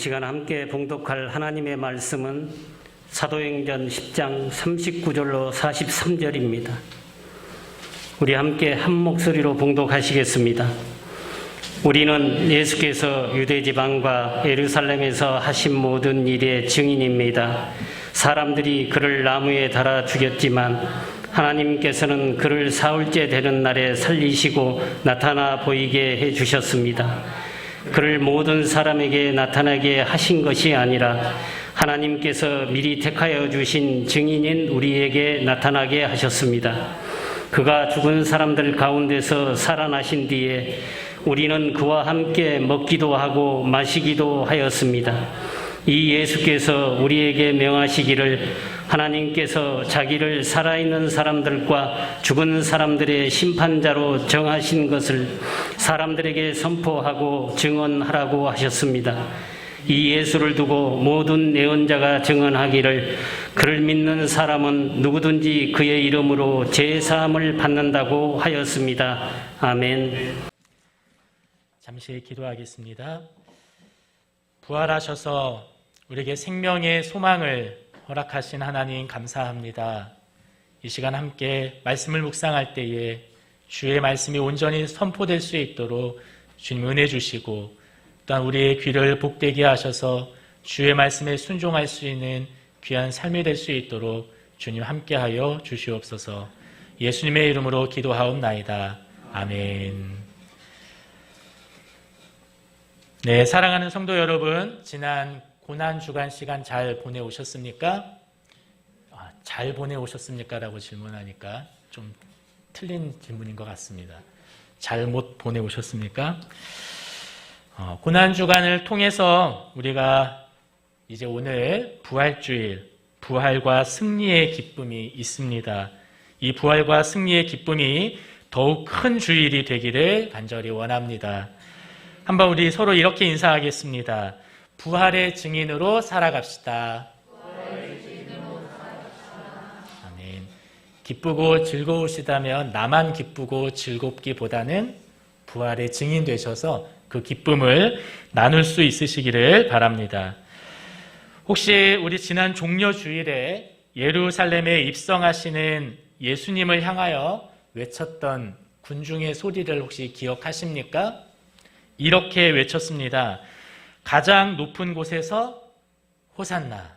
시간 함께 봉독할 하나님의 말씀은 사도행전 10장 39절로 43절입니다. 우리 함께 한 목소리로 봉독하시겠습니다. 우리는 예수께서 유대지방과 예루살렘에서 하신 모든 일의 증인입니다. 사람들이 그를 나무에 달아 죽였지만 하나님께서는 그를 사흘째 되는 날에 살리시고 나타나 보이게 해주셨습니다. 그를 모든 사람에게 나타나게 하신 것이 아니라 하나님께서 미리 택하여 주신 증인인 우리에게 나타나게 하셨습니다. 그가 죽은 사람들 가운데서 살아나신 뒤에 우리는 그와 함께 먹기도 하고 마시기도 하였습니다. 이 예수께서 우리에게 명하시기를 하나님께서 자기를 살아있는 사람들과 죽은 사람들의 심판자로 정하신 것을 사람들에게 선포하고 증언하라고 하셨습니다. 이 예수를 두고 모든 예언자가 증언하기를 그를 믿는 사람은 누구든지 그의 이름으로 제사함을 받는다고 하였습니다. 아멘. 잠시 기도하겠습니다. 부활하셔서 우리에게 생명의 소망을 허락하신 하나님 감사합니다. 이 시간 함께 말씀을 묵상할 때에 주의 말씀이 온전히 선포될 수 있도록 주님 은혜 주시고 또한 우리의 귀를 복되게 하셔서 주의 말씀에 순종할 수 있는 귀한 삶이 될 수 있도록 주님 함께하여 주시옵소서. 예수님의 이름으로 기도하옵나이다. 아멘. 네, 사랑하는 성도 여러분, 지난 고난주간 시간 잘 보내오셨습니까? 잘 보내오셨습니까? 라고 질문하니까 좀 틀린 질문인 것 같습니다. 잘못 보내오셨습니까? 고난주간을 통해서 우리가 이제 오늘 부활주일, 부활과 승리의 기쁨이 있습니다. 이 부활과 승리의 기쁨이 더욱 큰 주일이 되기를 간절히 원합니다. 한번 우리 서로 이렇게 인사하겠습니다. 부활의 증인으로 살아갑시다. 아멘. 기쁘고 즐거우시다면 나만 기쁘고 즐겁기보다는 부활의 증인 되셔서 그 기쁨을 나눌 수 있으시기를 바랍니다. 혹시 우리 지난 종려 주일에 예루살렘에 입성하시는 예수님을 향하여 외쳤던 군중의 소리를 혹시 기억하십니까? 이렇게 외쳤습니다. 가장 높은 곳에서 호산나.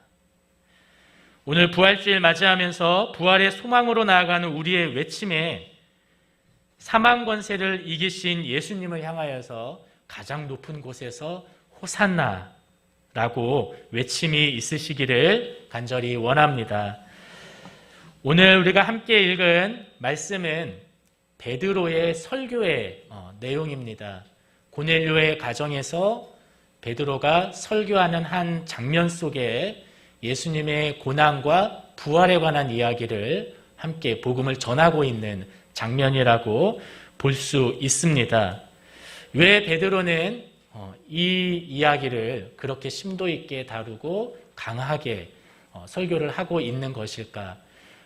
오늘 부활주일 맞이하면서 부활의 소망으로 나아가는 우리의 외침에 사망 권세를 이기신 예수님을 향하여서 가장 높은 곳에서 호산나라고 외침이 있으시기를 간절히 원합니다. 오늘 우리가 함께 읽은 말씀은 베드로의 설교의 내용입니다. 고넬료의 가정에서 베드로가 설교하는 한 장면 속에 예수님의 고난과 부활에 관한 이야기를 함께 복음을 전하고 있는 장면이라고 볼 수 있습니다. 왜 베드로는 이 이야기를 그렇게 심도 있게 다루고 강하게 설교를 하고 있는 것일까?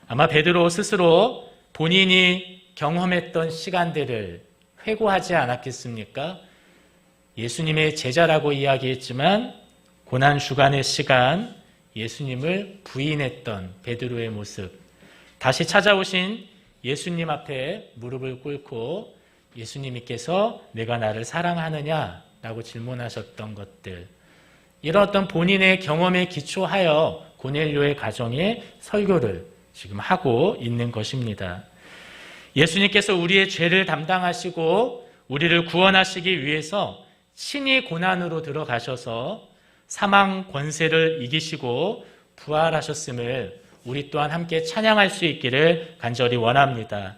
아마 베드로 스스로 본인이 경험했던 시간들을 회고하지 않았겠습니까? 예수님의 제자라고 이야기했지만 고난주간의 시간 예수님을 부인했던 베드로의 모습, 다시 찾아오신 예수님 앞에 무릎을 꿇고 예수님께서 내가 나를 사랑하느냐라고 질문하셨던 것들, 이런 어떤 본인의 경험에 기초하여 고넬료의 가정에 설교를 지금 하고 있는 것입니다. 예수님께서 우리의 죄를 담당하시고 우리를 구원하시기 위해서 친히 고난으로 들어가셔서 사망 권세를 이기시고 부활하셨음을 우리 또한 함께 찬양할 수 있기를 간절히 원합니다.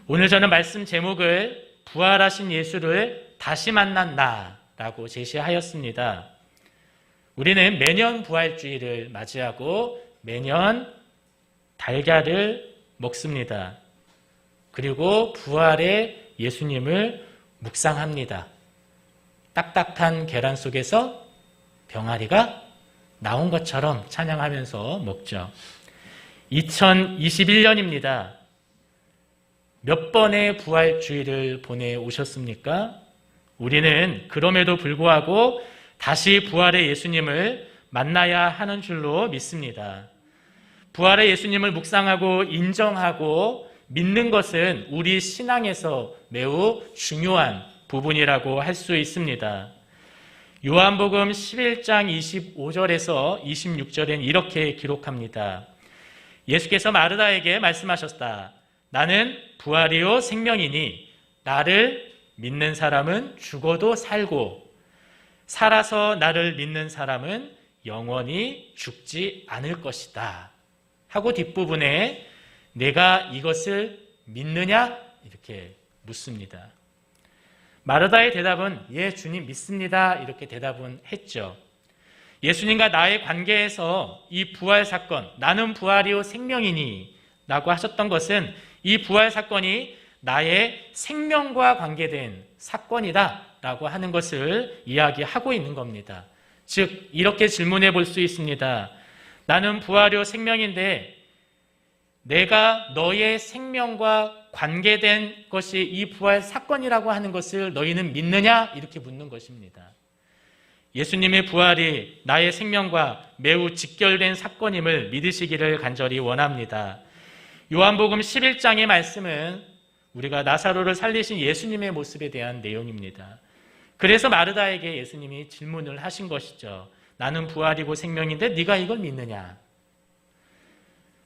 오늘 저는 말씀 제목을 부활하신 예수를 다시 만난 나라고 제시하였습니다. 우리는 매년 부활주일을 맞이하고 매년 달걀을 먹습니다. 그리고 부활의 예수님을 묵상합니다. 딱딱한 계란 속에서 병아리가 나온 것처럼 찬양하면서 먹죠. 2021년입니다. 몇 번의 부활주일을 보내오셨습니까? 우리는 그럼에도 불구하고 다시 부활의 예수님을 만나야 하는 줄로 믿습니다. 부활의 예수님을 묵상하고 인정하고 믿는 것은 우리 신앙에서 매우 중요한 부분이라고 할 수 있습니다. 요한복음 11장 25절에서 26절엔 이렇게 기록합니다. 예수께서 마르다에게 말씀하셨다. 나는 부활이요 생명이니 나를 믿는 사람은 죽어도 살고 살아서 나를 믿는 사람은 영원히 죽지 않을 것이다. 하고 뒷부분에 내가 이것을 믿느냐? 이렇게 묻습니다. 마르다의 대답은 예, 주님 믿습니다. 이렇게 대답은 했죠. 예수님과 나의 관계에서 이 부활 사건, 나는 부활이요 생명이니 라고 하셨던 것은 이 부활 사건이 나의 생명과 관계된 사건이다 라고 하는 것을 이야기하고 있는 겁니다. 즉 이렇게 질문해 볼 수 있습니다. 나는 부활이요 생명인데 내가 너의 생명과 관계된 것이 이 부활 사건이라고 하는 것을 너희는 믿느냐? 이렇게 묻는 것입니다. 예수님의 부활이 나의 생명과 매우 직결된 사건임을 믿으시기를 간절히 원합니다. 요한복음 11장의 말씀은 우리가 나사로를 살리신 예수님의 모습에 대한 내용입니다. 그래서 마르다에게 예수님이 질문을 하신 것이죠. 나는 부활이고 생명인데 네가 이걸 믿느냐?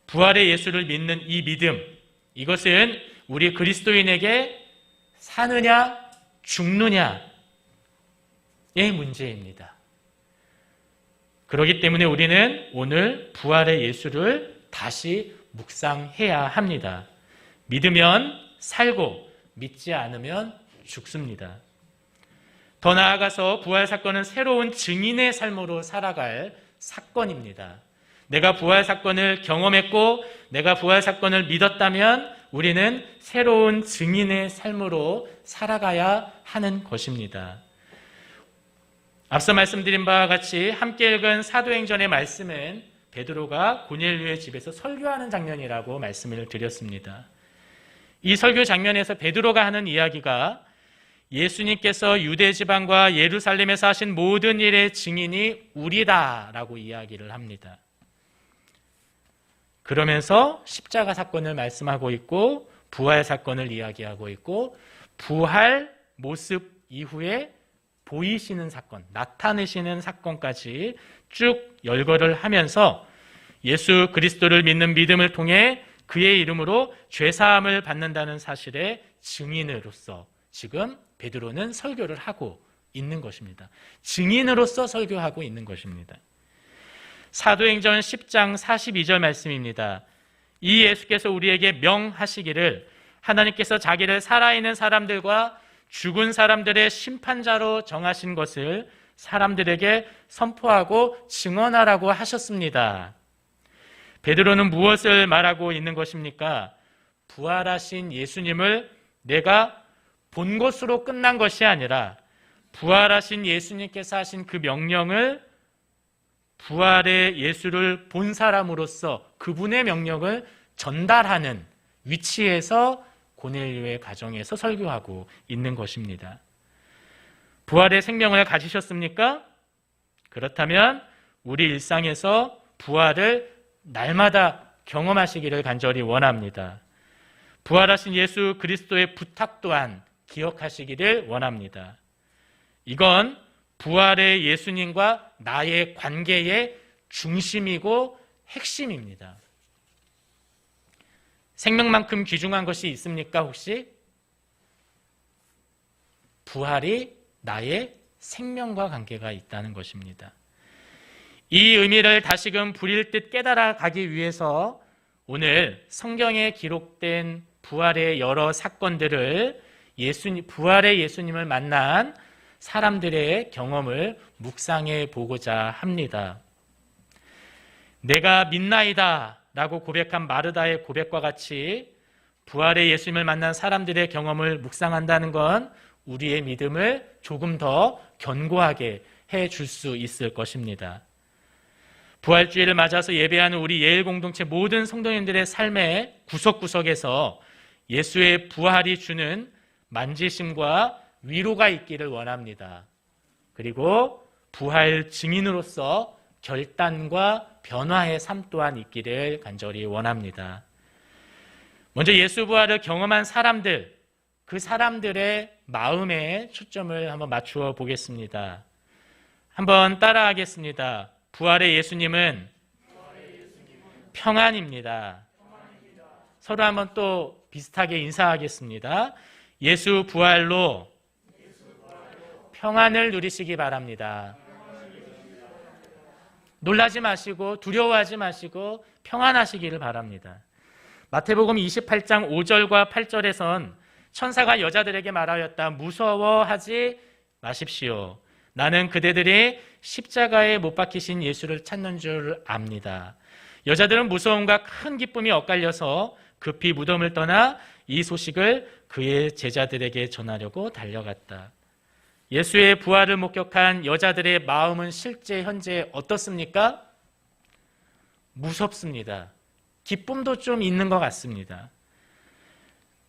부활의 예수를 믿는 이 믿음, 이것은 우리 그리스도인에게 사느냐 죽느냐의 문제입니다. 그렇기 때문에 우리는 오늘 부활의 예수를 다시 묵상해야 합니다. 믿으면 살고 믿지 않으면 죽습니다. 더 나아가서 부활 사건은 새로운 증인의 삶으로 살아갈 사건입니다. 내가 부활 사건을 경험했고 내가 부활 사건을 믿었다면 우리는 새로운 증인의 삶으로 살아가야 하는 것입니다. 앞서 말씀드린 바와 같이 함께 읽은 사도행전의 말씀은 베드로가 고넬료의 집에서 설교하는 장면이라고 말씀을 드렸습니다. 이 설교 장면에서 베드로가 하는 이야기가 예수님께서 유대 지방과 예루살렘에서 하신 모든 일의 증인이 우리다라고 이야기를 합니다. 그러면서 십자가 사건을 말씀하고 있고 부활 사건을 이야기하고 있고 부활 모습 이후에 보이시는 사건, 나타내시는 사건까지 쭉 열거를 하면서 예수 그리스도를 믿는 믿음을 통해 그의 이름으로 죄사함을 받는다는 사실의 증인으로서 지금 베드로는 설교를 하고 있는 것입니다. 증인으로서 설교하고 있는 것입니다. 사도행전 10장 42절 말씀입니다. 이 예수께서 우리에게 명하시기를 하나님께서 자기를 살아있는 사람들과 죽은 사람들의 심판자로 정하신 것을 사람들에게 선포하고 증언하라고 하셨습니다. 베드로는 무엇을 말하고 있는 것입니까? 부활하신 예수님을 내가 본 것으로 끝난 것이 아니라 부활하신 예수님께서 하신 그 명령을 부활의 예수를 본 사람으로서 그분의 명령을 전달하는 위치에서 고넬료의 가정에서 설교하고 있는 것입니다. 부활의 생명을 가지셨습니까? 그렇다면 우리 일상에서 부활을 날마다 경험하시기를 간절히 원합니다. 부활하신 예수 그리스도의 부탁 또한 기억하시기를 원합니다. 이건 부활의 예수님과 나의 관계의 중심이고 핵심입니다. 생명만큼 귀중한 것이 있습니까, 혹시? 부활이 나의 생명과 관계가 있다는 것입니다. 이 의미를 다시금 부릴 듯 깨달아 가기 위해서 오늘 성경에 기록된 부활의 여러 사건들을 부활의 예수님을 만난 사람들의 경험을 묵상해 보고자 합니다. 내가 믿나이다 라고 고백한 마르다의 고백과 같이 부활의 예수님을 만난 사람들의 경험을 묵상한다는 건 우리의 믿음을 조금 더 견고하게 해줄 수 있을 것입니다. 부활주의를 맞아서 예배하는 우리 예일 공동체 모든 성도님들의 삶의 구석구석에서 예수의 부활이 주는 만지심과 위로가 있기를 원합니다. 그리고 부활 증인으로서 결단과 변화의 삶 또한 있기를 간절히 원합니다. 먼저 예수 부활을 경험한 사람들, 그 사람들의 마음에 초점을 한번 맞추어 보겠습니다. 한번 따라하겠습니다. 부활의 예수님은 평안입니다. 서로 한번 또 비슷하게 인사하겠습니다. 예수 부활로 평안을 누리시기 바랍니다. 놀라지 마시고 두려워하지 마시고 평안하시기를 바랍니다. 마태복음 28장 5절과 8절에선 천사가 여자들에게 말하였다. 무서워하지 마십시오. 나는 그대들이 십자가에 못 박히신 예수를 찾는 줄 압니다. 여자들은 무서움과 큰 기쁨이 엇갈려서 급히 무덤을 떠나 이 소식을 그의 제자들에게 전하려고 달려갔다. 예수의 부활을 목격한 여자들의 마음은 실제 현재 어떻습니까? 무섭습니다. 기쁨도 좀 있는 것 같습니다.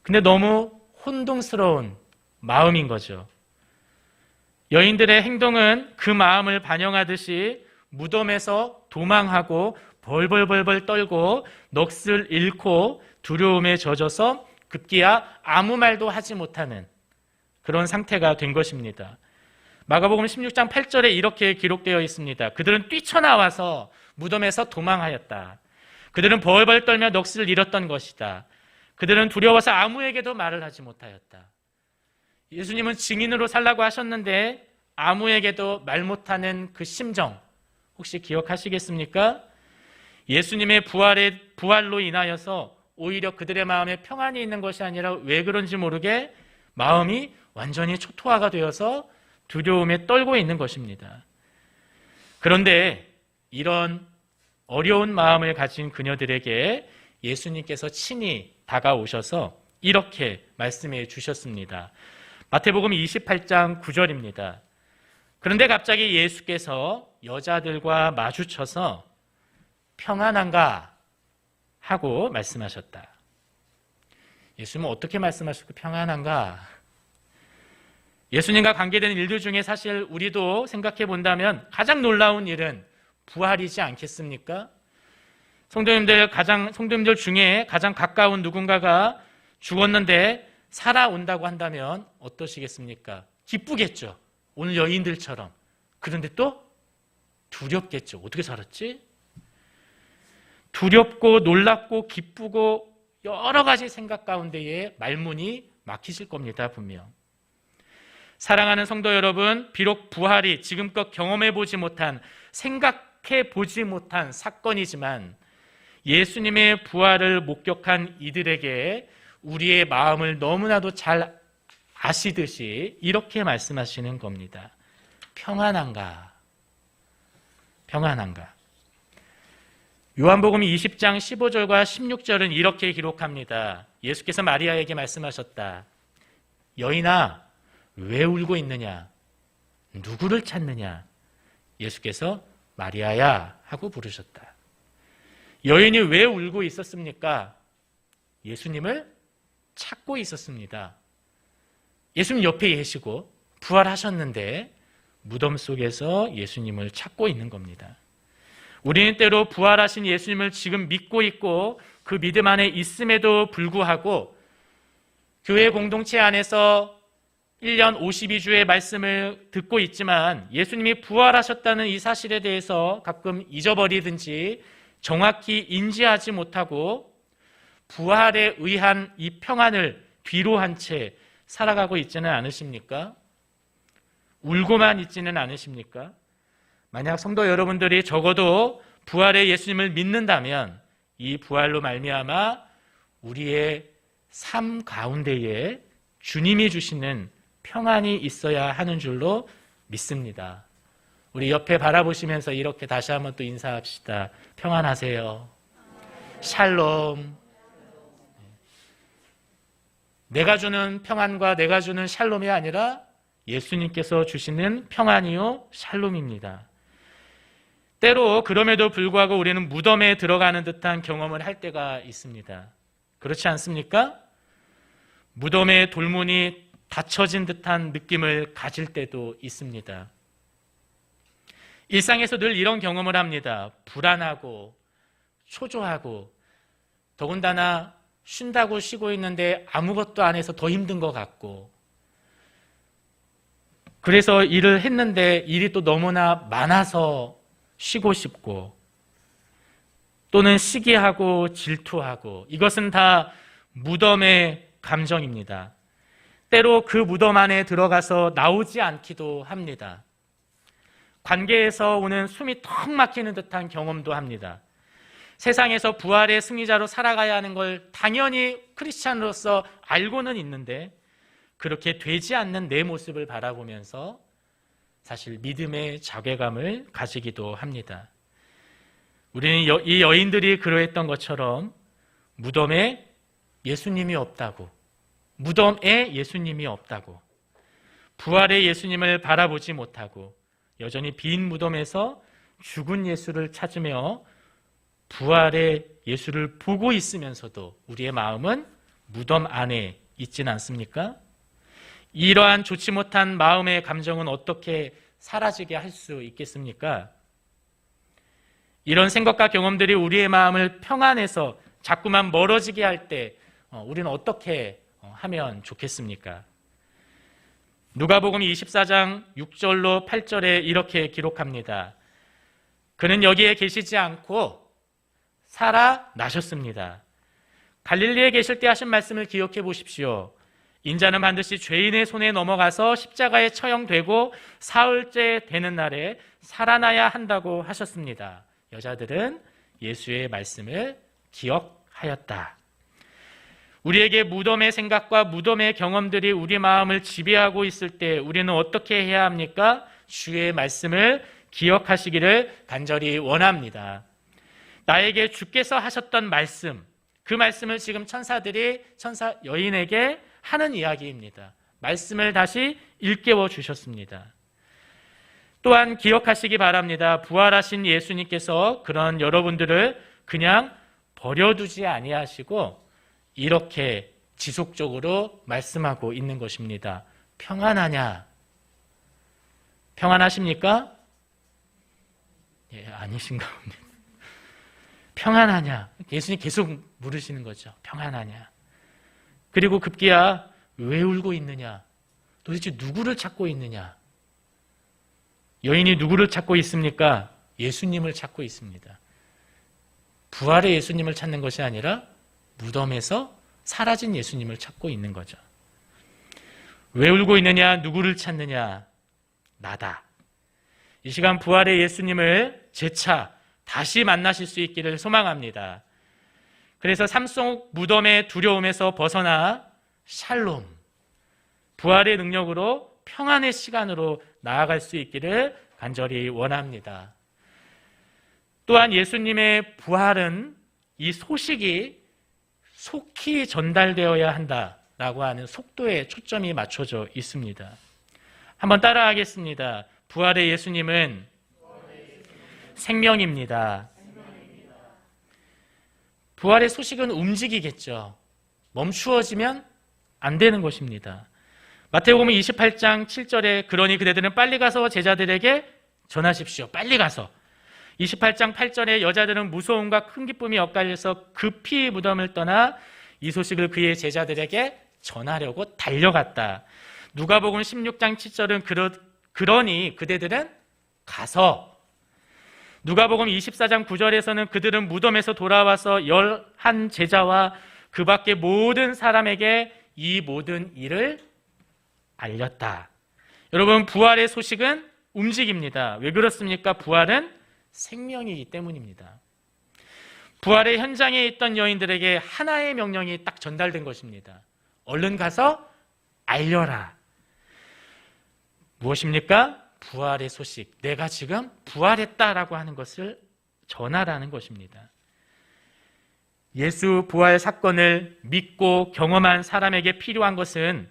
근데 너무 혼동스러운 마음인 거죠. 여인들의 행동은 그 마음을 반영하듯이 무덤에서 도망하고 벌벌벌벌 떨고 넋을 잃고 두려움에 젖어서 급기야 아무 말도 하지 못하는 그런 상태가 된 것입니다. 마가복음 16장 8절에 이렇게 기록되어 있습니다. 그들은 뛰쳐나와서 무덤에서 도망하였다. 그들은 벌벌 떨며 넋을 잃었던 것이다. 그들은 두려워서 아무에게도 말을 하지 못하였다. 예수님은 증인으로 살라고 하셨는데 아무에게도 말 못하는 그 심정 혹시 기억하시겠습니까? 예수님의 부활로 인하여서 오히려 그들의 마음에 평안이 있는 것이 아니라 왜 그런지 모르게 마음이 완전히 초토화가 되어서 두려움에 떨고 있는 것입니다. 그런데 이런 어려운 마음을 가진 그녀들에게 예수님께서 친히 다가오셔서 이렇게 말씀해 주셨습니다. 마태복음 28장 9절입니다. 그런데 갑자기 예수께서 여자들과 마주쳐서 평안한가 하고 말씀하셨다. 예수님은 어떻게 말씀하셨고 평안한가? 예수님과 관계된 일들 중에 사실 우리도 생각해 본다면 가장 놀라운 일은 부활이지 않겠습니까? 성도님들 중에 가장 가까운 누군가가 죽었는데 살아온다고 한다면 어떠시겠습니까? 기쁘겠죠. 오늘 여인들처럼. 그런데 또 두렵겠죠. 어떻게 살았지? 두렵고 놀랍고 기쁘고 여러 가지 생각 가운데에 말문이 막히실 겁니다. 분명. 사랑하는 성도 여러분, 비록 부활이 지금껏 경험해보지 못한, 생각해보지 못한 사건이지만 예수님의 부활을 목격한 이들에게 우리의 마음을 너무나도 잘 아시듯이 이렇게 말씀하시는 겁니다. 평안한가? 평안한가? 요한복음 20장 15절과 16절은 이렇게 기록합니다. 예수께서 마리아에게 말씀하셨다. 여인아, 왜 울고 있느냐? 누구를 찾느냐? 예수께서 마리아야 하고 부르셨다. 여인이 왜 울고 있었습니까? 예수님을 찾고 있었습니다. 예수님 옆에 계시고 부활하셨는데 무덤 속에서 예수님을 찾고 있는 겁니다. 우리는 때로 부활하신 예수님을 지금 믿고 있고 그 믿음 안에 있음에도 불구하고 교회 공동체 안에서 1년 52주의 말씀을 듣고 있지만 예수님이 부활하셨다는 이 사실에 대해서 가끔 잊어버리든지 정확히 인지하지 못하고 부활에 의한 이 평안을 뒤로 한 채 살아가고 있지는 않으십니까? 울고만 있지는 않으십니까? 만약 성도 여러분들이 적어도 부활의 예수님을 믿는다면 이 부활로 말미암아 우리의 삶 가운데에 주님이 주시는 평안이 있어야 하는 줄로 믿습니다. 우리 옆에 바라보시면서 이렇게 다시 한번 또 인사합시다. 평안하세요. 샬롬. 내가 주는 평안과 내가 주는 샬롬이 아니라 예수님께서 주시는 평안이요 샬롬입니다. 때로 그럼에도 불구하고 우리는 무덤에 들어가는 듯한 경험을 할 때가 있습니다. 그렇지 않습니까? 무덤의 돌문이 닫혀진 듯한 느낌을 가질 때도 있습니다. 일상에서 늘 이런 경험을 합니다. 불안하고 초조하고 더군다나 쉰다고 쉬고 있는데 아무것도 안 해서 더 힘든 것 같고, 그래서 일을 했는데 일이 또 너무나 많아서 쉬고 싶고, 또는 시기하고 질투하고, 이것은 다 무덤의 감정입니다. 때로 그 무덤 안에 들어가서 나오지 않기도 합니다. 관계에서 오는 숨이 턱 막히는 듯한 경험도 합니다. 세상에서 부활의 승리자로 살아가야 하는 걸 당연히 크리스찬으로서 알고는 있는데 그렇게 되지 않는 내 모습을 바라보면서 사실 믿음의 자괴감을 가지기도 합니다. 우리는 이 여인들이 그러했던 것처럼 무덤에 예수님이 없다고, 무덤에 예수님이 없다고, 부활의 예수님을 바라보지 못하고 여전히 빈 무덤에서 죽은 예수를 찾으며 부활의 예수를 보고 있으면서도 우리의 마음은 무덤 안에 있진 않습니까? 이러한 좋지 못한 마음의 감정은 어떻게 사라지게 할 수 있겠습니까? 이런 생각과 경험들이 우리의 마음을 평안해서 자꾸만 멀어지게 할 때 우리는 어떻게 하면 좋겠습니까? 누가복음 24장 6절로 8절에 이렇게 기록합니다. 그는 여기에 계시지 않고 살아나셨습니다. 갈릴리에 계실 때 하신 말씀을 기억해 보십시오. 인자는 반드시 죄인의 손에 넘어가서 십자가에 처형되고 사흘째 되는 날에 살아나야 한다고 하셨습니다. 여자들은 예수의 말씀을 기억하였다. 우리에게 무덤의 생각과 무덤의 경험들이 우리 마음을 지배하고 있을 때 우리는 어떻게 해야 합니까? 주의 말씀을 기억하시기를 간절히 원합니다. 나에게 주께서 하셨던 말씀, 그 말씀을 지금 천사 여인에게 하는 이야기입니다. 말씀을 다시 일깨워 주셨습니다. 또한 기억하시기 바랍니다. 부활하신 예수님께서 그런 여러분들을 그냥 버려두지 아니하시고 이렇게 지속적으로 말씀하고 있는 것입니다. 평안하냐? 평안하십니까? 예, 아니신가 봅니다. 평안하냐? 예수님 계속 물으시는 거죠. 평안하냐? 그리고 급기야 왜 울고 있느냐? 도대체 누구를 찾고 있느냐? 여인이 누구를 찾고 있습니까? 예수님을 찾고 있습니다. 부활의 예수님을 찾는 것이 아니라 무덤에서 사라진 예수님을 찾고 있는 거죠. 왜 울고 있느냐? 누구를 찾느냐? 나다. 이 시간 부활의 예수님을 재차 다시 만나실 수 있기를 소망합니다. 그래서 삶 속 무덤의 두려움에서 벗어나 샬롬, 부활의 능력으로 평안의 시간으로 나아갈 수 있기를 간절히 원합니다. 또한 예수님의 부활은 이 소식이 속히 전달되어야 한다라고 하는 속도에 초점이 맞춰져 있습니다. 한번 따라하겠습니다. 부활의 예수님은 생명입니다. 부활의 소식은 움직이겠죠. 멈추어지면 안 되는 것입니다. 마태복음 28장 7절에 그러니 그대들은 빨리 가서 제자들에게 전하십시오. 빨리 가서. 28장 8절에 여자들은 무서움과 큰 기쁨이 엇갈려서 급히 무덤을 떠나 이 소식을 그의 제자들에게 전하려고 달려갔다. 누가복음 16장 7절은 그러니 그대들은 가서. 누가복음 24장 9절에서는 그들은 무덤에서 돌아와서 11 제자와 그 밖의 모든 사람에게 이 모든 일을 알렸다. 여러분, 부활의 소식은 움직입니다. 왜 그렇습니까? 부활은 생명이기 때문입니다. 부활의 현장에 있던 여인들에게 하나의 명령이 딱 전달된 것입니다. 얼른 가서 알려라. 무엇입니까? 부활의 소식. 내가 지금 부활했다라고 하는 것을 전하라는 것입니다. 예수 부활 사건을 믿고 경험한 사람에게 필요한 것은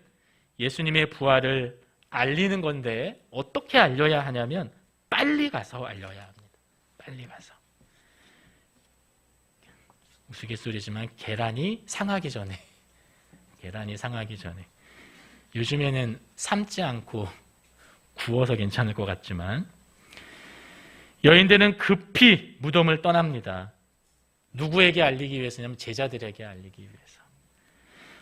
예수님의 부활을 알리는 건데 어떻게 알려야 하냐면 빨리 가서 알려야 합니다. 빨리 가서. 우스갯소리지만 계란이 상하기 전에 요즘에는 삶지 않고 구워서 괜찮을 것 같지만 여인들은 급히 무덤을 떠납니다. 누구에게 알리기 위해서냐면 제자들에게 알리기 위해서.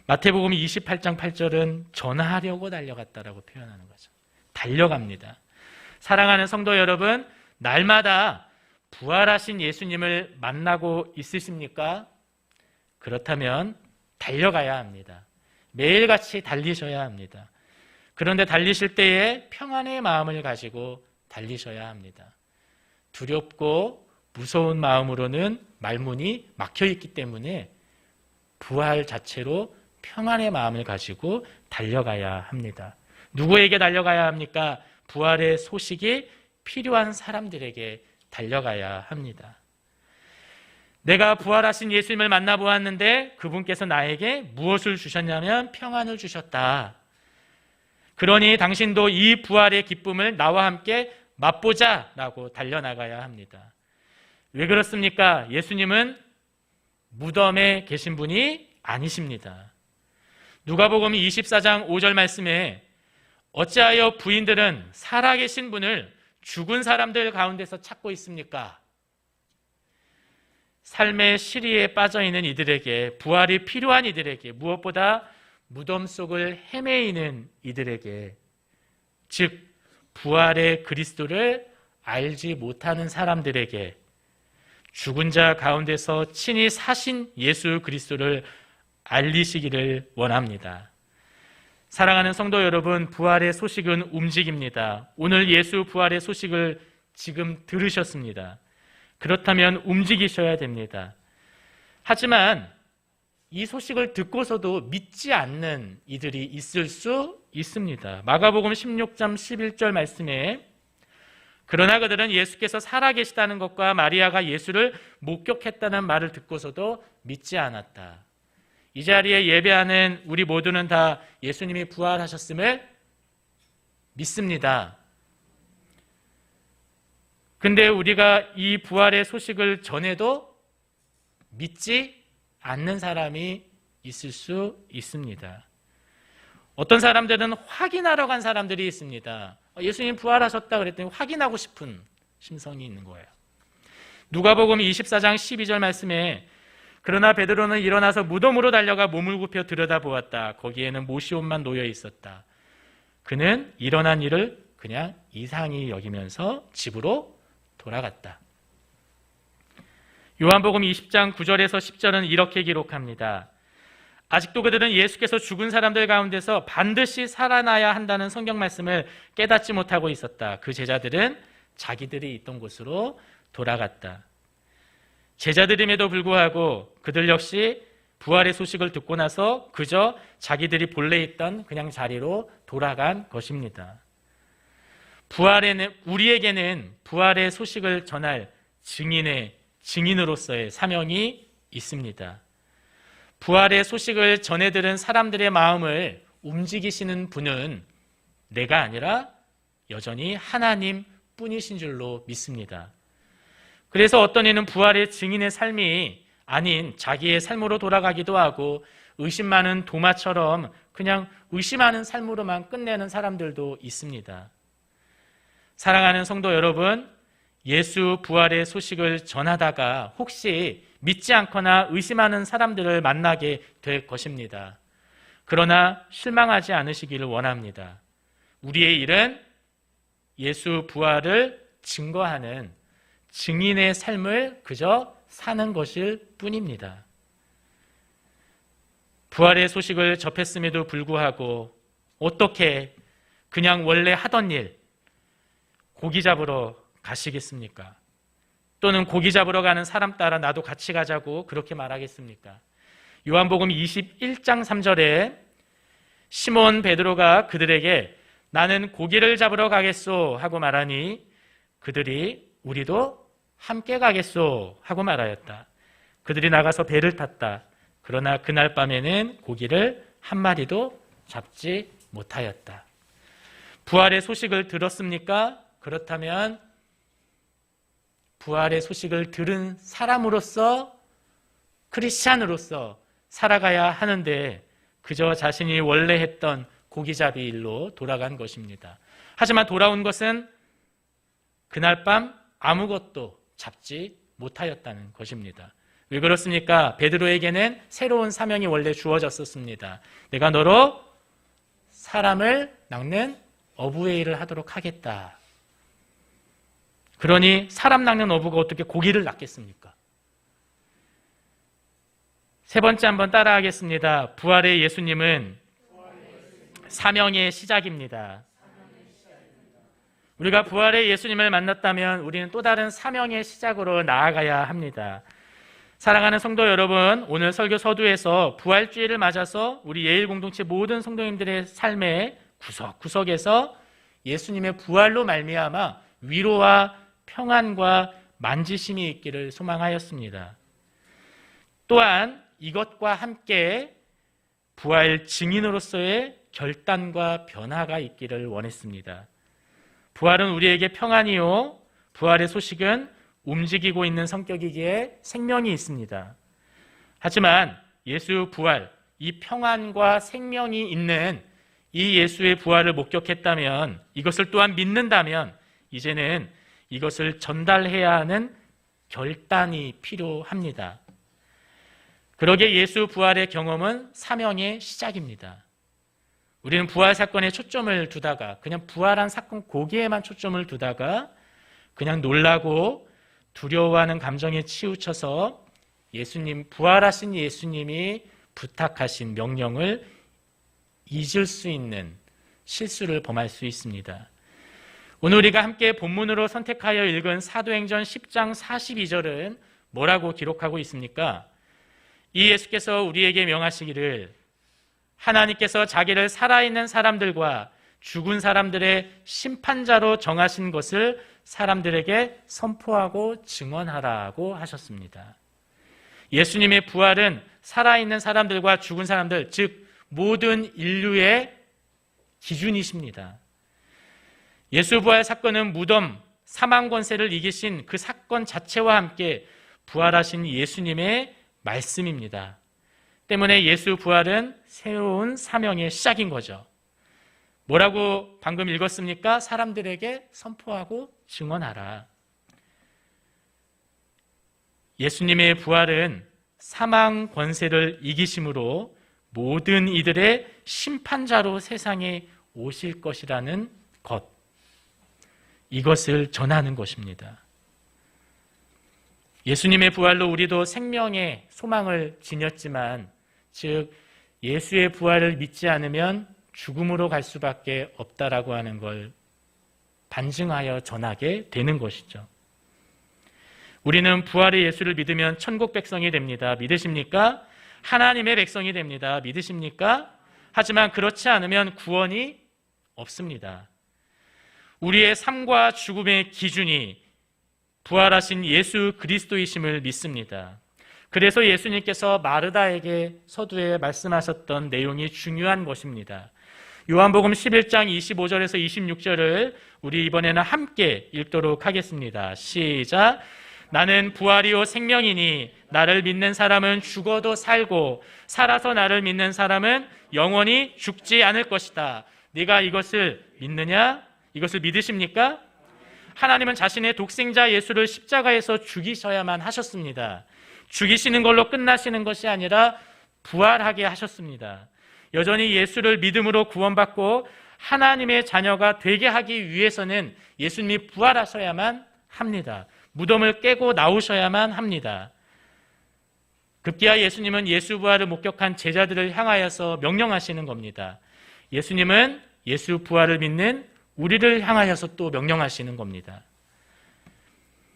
마태복음 28장 8절은 전하려고 달려갔다라고 표현하는 거죠. 달려갑니다. 사랑하는 성도 여러분, 날마다 부활하신 예수님을 만나고 있으십니까? 그렇다면 달려가야 합니다. 매일같이 달리셔야 합니다. 그런데 달리실 때에 평안의 마음을 가지고 달리셔야 합니다. 두렵고 무서운 마음으로는 말문이 막혀 있기 때문에 부활 자체로 평안의 마음을 가지고 달려가야 합니다. 누구에게 달려가야 합니까? 부활의 소식이 필요한 사람들에게 달려가야 합니다. 내가 부활하신 예수님을 만나보았는데 그분께서 나에게 무엇을 주셨냐면 평안을 주셨다. 그러니 당신도 이 부활의 기쁨을 나와 함께 맛보자라고 달려나가야 합니다. 왜 그렇습니까? 예수님은 무덤에 계신 분이 아니십니다. 누가복음 24장 5절 말씀에 어찌하여 부인들은 살아계신 분을 죽은 사람들 가운데서 찾고 있습니까? 삶의 시리에 빠져있는 이들에게, 부활이 필요한 이들에게, 무엇보다 무덤 속을 헤매이는 이들에게, 즉 부활의 그리스도를 알지 못하는 사람들에게 죽은 자 가운데서 친히 사신 예수 그리스도를 알리시기를 원합니다. 사랑하는 성도 여러분, 부활의 소식은 움직입니다. 오늘 예수 부활의 소식을 지금 들으셨습니다. 그렇다면 움직이셔야 됩니다. 하지만 이 소식을 듣고서도 믿지 않는 이들이 있을 수 있습니다. 마가복음 16장 11절 말씀에 그러나 그들은 예수께서 살아계시다는 것과 마리아가 예수를 목격했다는 말을 듣고서도 믿지 않았다. 이 자리에 예배하는 우리 모두는 다 예수님이 부활하셨음을 믿습니다. 근데 우리가 이 부활의 소식을 전해도 믿지 않는 사람이 있을 수 있습니다. 어떤 사람들은 확인하러 간 사람들이 있습니다. 예수님 부활하셨다 그랬더니 확인하고 싶은 심성이 있는 거예요. 누가복음 24장 12절 말씀에 그러나 베드로는 일어나서 무덤으로 달려가 몸을 굽혀 들여다보았다. 거기에는 못이옷만 놓여 있었다. 그는 일어난 일을 그냥 이상히 여기면서 집으로 돌아갔다. 요한복음 20장 9절에서 10절은 이렇게 기록합니다. 아직도 그들은 예수께서 죽은 사람들 가운데서 반드시 살아나야 한다는 성경 말씀을 깨닫지 못하고 있었다. 그 제자들은 자기들이 있던 곳으로 돌아갔다. 제자들임에도 불구하고 그들 역시 부활의 소식을 듣고 나서 그저 자기들이 본래 있던 그냥 자리로 돌아간 것입니다. 우리에게는 부활의 소식을 전할 증인으로서의 사명이 있습니다. 부활의 소식을 전해들은 사람들의 마음을 움직이시는 분은 내가 아니라 여전히 하나님 뿐이신 줄로 믿습니다. 그래서 어떤 이는 부활의 증인의 삶이 아닌 자기의 삶으로 돌아가기도 하고 의심 많은 도마처럼 그냥 의심하는 삶으로만 끝내는 사람들도 있습니다. 사랑하는 성도 여러분, 예수 부활의 소식을 전하다가 혹시 믿지 않거나 의심하는 사람들을 만나게 될 것입니다. 그러나 실망하지 않으시기를 원합니다. 우리의 일은 예수 부활을 증거하는 증인의 삶을 그저 사는 것일 뿐입니다. 부활의 소식을 접했음에도 불구하고 어떻게 그냥 원래 하던 일, 고기 잡으러 가시겠습니까? 또는 고기 잡으러 가는 사람 따라 나도 같이 가자고 그렇게 말하겠습니까? 요한복음 21장 3절에 시몬 베드로가 그들에게 나는 고기를 잡으러 가겠소 하고 말하니 그들이 우리도 함께 가겠소 하고 말하였다. 그들이 나가서 배를 탔다. 그러나 그날 밤에는 고기를 한 마리도 잡지 못하였다. 부활의 소식을 들었습니까? 그렇다면 부활의 소식을 들은 사람으로서 크리스찬으로서 살아가야 하는데 그저 자신이 원래 했던 고기잡이 일로 돌아간 것입니다. 하지만 돌아온 것은 그날 밤 아무것도 잡지 못하였다는 것입니다. 왜 그렇습니까? 베드로에게는 새로운 사명이 원래 주어졌었습니다. 내가 너로 사람을 낚는 어부의 일을 하도록 하겠다. 그러니 사람 낚는 어부가 어떻게 고기를 낚겠습니까? 세 번째 한번 따라하겠습니다. 부활의 예수님은 사명의 시작입니다. 우리가 부활의 예수님을 만났다면 우리는 또 다른 사명의 시작으로 나아가야 합니다. 사랑하는 성도 여러분, 오늘 설교 서두에서 부활주의를 맞아서 우리 예일 공동체 모든 성도님들의 삶의 구석구석에서 예수님의 부활로 말미암아 위로와 평안과 만지심이 있기를 소망하였습니다. 또한 이것과 함께 부활 증인으로서의 결단과 변화가 있기를 원했습니다. 부활은 우리에게 평안이요, 부활의 소식은 움직이고 있는 성격이기에 생명이 있습니다. 하지만 예수 부활, 이 평안과 생명이 있는 이 예수의 부활을 목격했다면, 이것을 또한 믿는다면 이제는 이것을 전달해야 하는 결단이 필요합니다. 그러기에 예수 부활의 경험은 사명의 시작입니다. 우리는 부활 사건에 초점을 두다가, 그냥 부활한 사건 거기에만 초점을 두다가 그냥 놀라고 두려워하는 감정에 치우쳐서 예수님, 부활하신 예수님이 부탁하신 명령을 잊을 수 있는 실수를 범할 수 있습니다. 오늘 우리가 함께 본문으로 선택하여 읽은 사도행전 10장 42절은 뭐라고 기록하고 있습니까? 이 예수께서 우리에게 명하시기를 하나님께서 자기를 살아있는 사람들과 죽은 사람들의 심판자로 정하신 것을 사람들에게 선포하고 증언하라고 하셨습니다. 예수님의 부활은 살아있는 사람들과 죽은 사람들, 즉 모든 인류의 기준이십니다. 예수 부활 사건은 무덤, 사망 권세를 이기신 그 사건 자체와 함께 부활하신 예수님의 말씀입니다. 때문에 예수 부활은 새로운 사명의 시작인 거죠. 뭐라고 방금 읽었습니까? 사람들에게 선포하고 증언하라. 예수님의 부활은 사망 권세를 이기심으로 모든 이들의 심판자로 세상에 오실 것이라는 것, 이것을 전하는 것입니다. 예수님의 부활로 우리도 생명의 소망을 지녔지만, 즉 예수의 부활을 믿지 않으면 죽음으로 갈 수밖에 없다라고 하는 걸 반증하여 전하게 되는 것이죠. 우리는 부활의 예수를 믿으면 천국 백성이 됩니다. 믿으십니까? 하나님의 백성이 됩니다. 믿으십니까? 하지만 그렇지 않으면 구원이 없습니다. 우리의 삶과 죽음의 기준이 부활하신 예수 그리스도이심을 믿습니다. 그래서 예수님께서 마르다에게 서두에 말씀하셨던 내용이 중요한 것입니다. 요한복음 11장 25절에서 26절을 우리 이번에는 함께 읽도록 하겠습니다. 시작. 나는 부활이요 생명이니 나를 믿는 사람은 죽어도 살고 살아서 나를 믿는 사람은 영원히 죽지 않을 것이다. 네가 이것을 믿느냐? 이것을 믿으십니까? 하나님은 자신의 독생자 예수를 십자가에서 죽이셔야만 하셨습니다. 죽이시는 걸로 끝나시는 것이 아니라 부활하게 하셨습니다. 여전히 예수를 믿음으로 구원받고 하나님의 자녀가 되게 하기 위해서는 예수님이 부활하셔야만 합니다. 무덤을 깨고 나오셔야만 합니다. 급기야 예수님은 예수 부활을 목격한 제자들을 향하여서 명령하시는 겁니다. 예수님은 예수 부활을 믿는 우리를 향하여서 또 명령하시는 겁니다.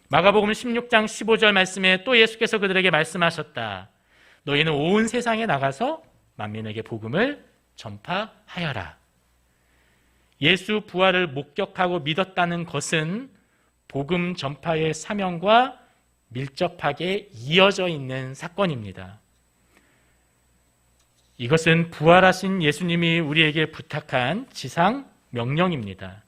마가복음 16장 15절 말씀에 또 예수께서 그들에게 말씀하셨다. 너희는 온 세상에 나가서 만민에게 복음을 전파하여라. 예수 부활을 목격하고 믿었다는 것은 복음 전파의 사명과 밀접하게 이어져 있는 사건입니다. 이것은 부활하신 예수님이 우리에게 부탁한 지상 명령입니다.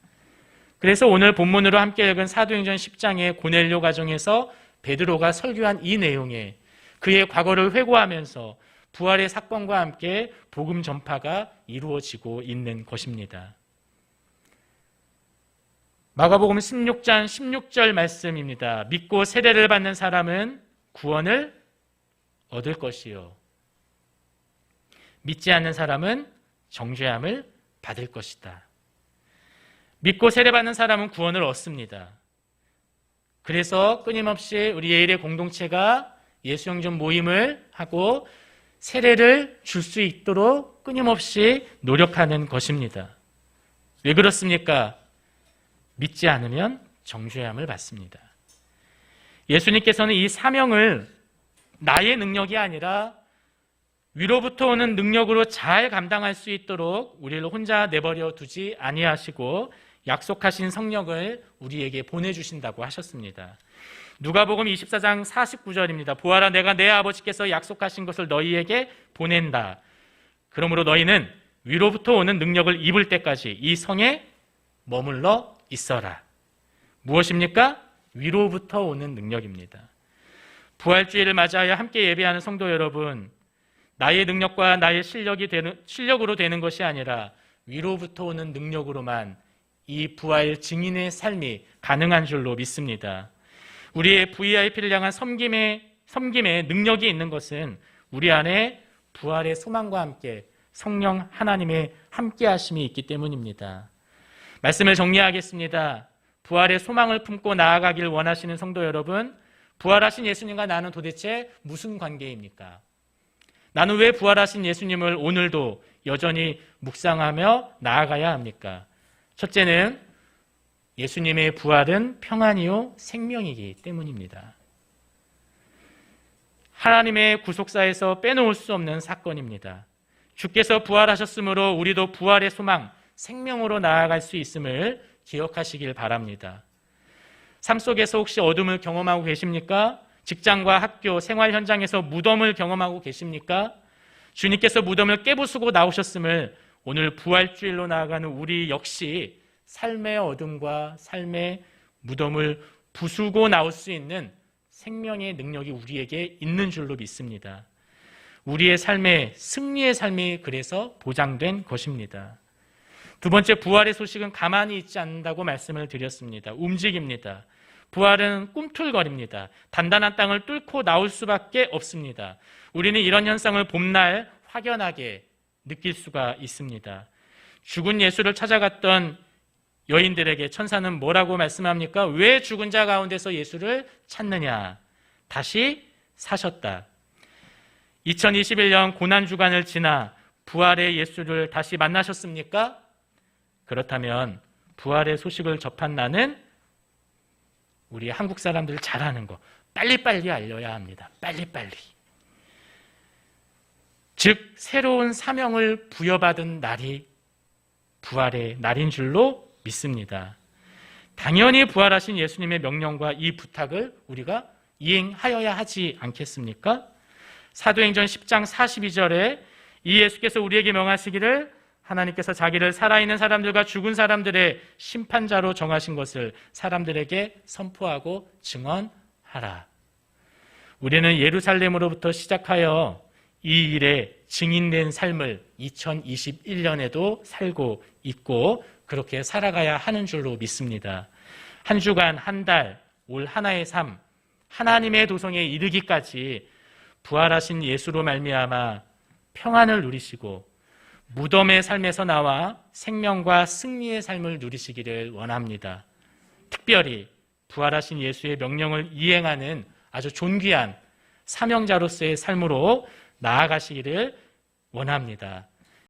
그래서 오늘 본문으로 함께 읽은 사도행전 10장의 고넬료 가정에서 베드로가 설교한 이 내용에 그의 과거를 회고하면서 부활의 사건과 함께 복음 전파가 이루어지고 있는 것입니다. 마가복음 16장 16절 말씀입니다. 믿고 세례를 받는 사람은 구원을 얻을 것이요 믿지 않는 사람은 정죄함을 받을 것이다. 믿고 세례받는 사람은 구원을 얻습니다. 그래서 끊임없이 우리 예일의 공동체가 예수영전 모임을 하고 세례를 줄 수 있도록 끊임없이 노력하는 것입니다. 왜 그렇습니까? 믿지 않으면 정죄함을 받습니다. 예수님께서는 이 사명을 나의 능력이 아니라 위로부터 오는 능력으로 잘 감당할 수 있도록 우리를 혼자 내버려 두지 아니하시고 약속하신 성령을 우리에게 보내주신다고 하셨습니다. 누가복음 24장 49절입니다. 보아라, 내가 내 아버지께서 약속하신 것을 너희에게 보낸다. 그러므로 너희는 위로부터 오는 능력을 입을 때까지 이 성에 머물러 있어라. 무엇입니까? 위로부터 오는 능력입니다. 부활주일을 맞이하여 함께 예배하는 성도 여러분, 나의 능력과 나의 실력으로 되는 것이 아니라 위로부터 오는 능력으로만 이 부활 증인의 삶이 가능한 줄로 믿습니다. 우리의 VIP를 향한 섬김의 능력이 있는 것은 우리 안에 부활의 소망과 함께 성령 하나님의 함께하심이 있기 때문입니다. 말씀을 정리하겠습니다. 부활의 소망을 품고 나아가길 원하시는 성도 여러분, 부활하신 예수님과 나는 도대체 무슨 관계입니까? 나는 왜 부활하신 예수님을 오늘도 여전히 묵상하며 나아가야 합니까? 첫째는 예수님의 부활은 평안이요 생명이기 때문입니다. 하나님의 구속사에서 빼놓을 수 없는 사건입니다. 주께서 부활하셨으므로 우리도 부활의 소망, 생명으로 나아갈 수 있음을 기억하시길 바랍니다. 삶 속에서 혹시 어둠을 경험하고 계십니까? 직장과 학교, 생활 현장에서 무덤을 경험하고 계십니까? 주님께서 무덤을 깨부수고 나오셨음을 오늘 부활주일로 나아가는 우리 역시 삶의 어둠과 삶의 무덤을 부수고 나올 수 있는 생명의 능력이 우리에게 있는 줄로 믿습니다. 우리의 삶의 승리의 삶이 그래서 보장된 것입니다. 두 번째, 부활의 소식은 가만히 있지 않는다고 말씀을 드렸습니다. 움직입니다. 부활은 꿈틀거립니다. 단단한 땅을 뚫고 나올 수밖에 없습니다. 우리는 이런 현상을 봄날 확연하게 느낄 수가 있습니다. 죽은 예수를 찾아갔던 여인들에게 천사는 뭐라고 말씀합니까? 왜 죽은 자 가운데서 예수를 찾느냐? 다시 사셨다. 2021년 고난주간을 지나 부활의 예수를 다시 만나셨습니까? 그렇다면 부활의 소식을 접한 나는 우리 한국 사람들 잘하는 거 빨리빨리 알려야 합니다. 빨리빨리. 즉 새로운 사명을 부여받은 날이 부활의 날인 줄로 믿습니다. 당연히 부활하신 예수님의 명령과 이 부탁을 우리가 이행하여야 하지 않겠습니까? 사도행전 10장 42절에 이 예수께서 우리에게 명하시기를 하나님께서 자기를 살아있는 사람들과 죽은 사람들의 심판자로 정하신 것을 사람들에게 선포하고 증언하라. 우리는 예루살렘으로부터 시작하여 이 일에 증인된 삶을 2021년에도 살고 있고 그렇게 살아가야 하는 줄로 믿습니다. 한 주간, 한 달, 올 하나의 삶, 하나님의 도성에 이르기까지 부활하신 예수로 말미암아 평안을 누리시고 무덤의 삶에서 나와 생명과 승리의 삶을 누리시기를 원합니다. 특별히 부활하신 예수의 명령을 이행하는 아주 존귀한 사명자로서의 삶으로 나아가시기를 원합니다.